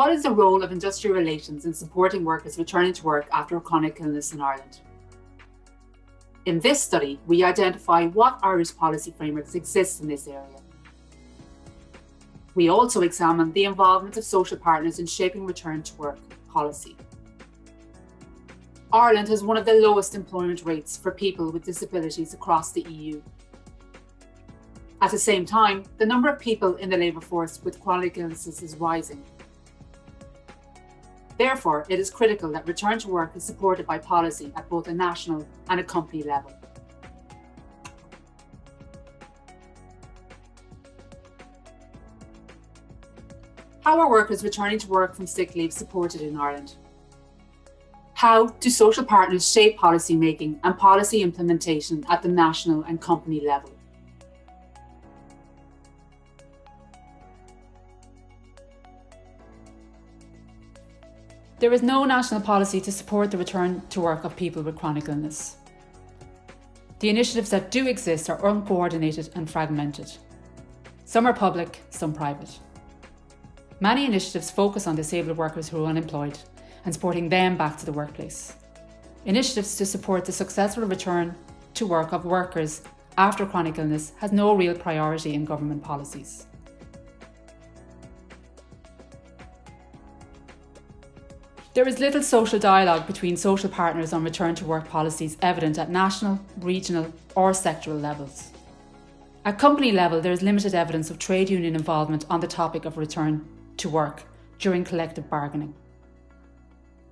What is the role of industrial relations in supporting workers returning to work after a chronic illness in Ireland? In this study, we identify what Irish policy frameworks exist in this area. We also examine the involvement of social partners in shaping return to work policy. Ireland has one of the lowest employment rates for people with disabilities across the EU. At the same time, the number of people in the labour force with chronic illnesses is rising. Therefore, it is critical that return to work is supported by policy at both a national and a company level. How are workers returning to work from sick leave supported in Ireland? How do social partners shape policy making and policy implementation at the national and company level? There is no national policy to support the return to work of people with chronic illness. The initiatives that do exist are uncoordinated and fragmented. Some are public, some private. Many initiatives focus on disabled workers who are unemployed and supporting them back to the workplace. Initiatives to support the successful return to work of workers after chronic illness has no real priority in government policies. There is little social dialogue between social partners on return to work policies evident at national, regional or sectoral levels. At company level, there is limited evidence of trade union involvement on the topic of return to work during collective bargaining.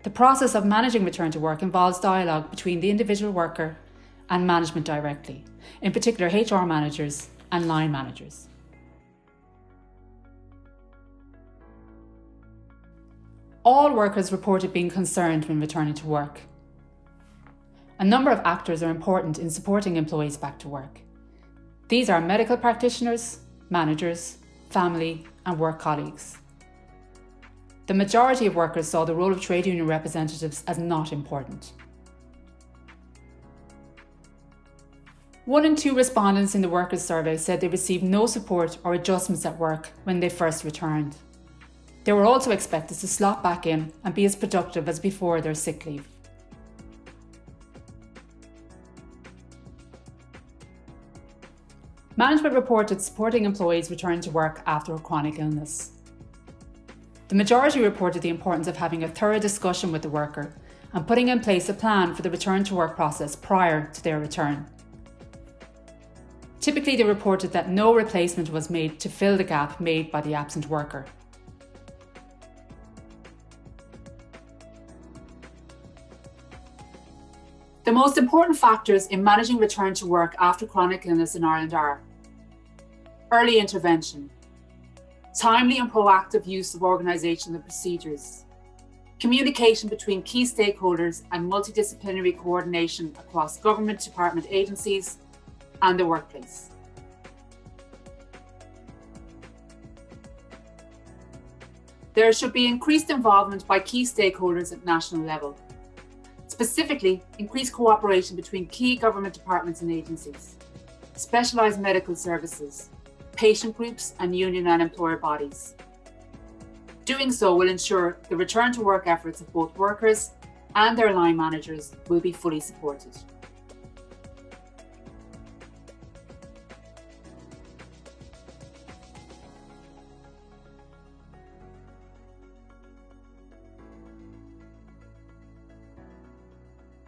The process of managing return to work involves dialogue between the individual worker and management directly, in particular HR managers and line managers. All workers reported being concerned when returning to work. A number of actors are important in supporting employees back to work. These are medical practitioners, managers, family and work colleagues. The majority of workers saw the role of trade union representatives as not important. 1 in 2 respondents in the workers' survey said they received no support or adjustments at work when they first returned. They were also expected to slot back in and be as productive as before their sick leave. Management reported supporting employees returning to work after a chronic illness. The majority reported the importance of having a thorough discussion with the worker and putting in place a plan for the return to work process prior to their return. Typically, they reported that no replacement was made to fill the gap made by the absent worker. The most important factors in managing return to work after chronic illness in Ireland are early intervention, timely and proactive use of organisational procedures, communication between key stakeholders and multidisciplinary coordination across government department agencies and the workplace. There should be increased involvement by key stakeholders at national level. Specifically, increased cooperation between key government departments and agencies, specialised medical services, patient groups and union and employer bodies. Doing so will ensure the return to work efforts of both workers and their line managers will be fully supported.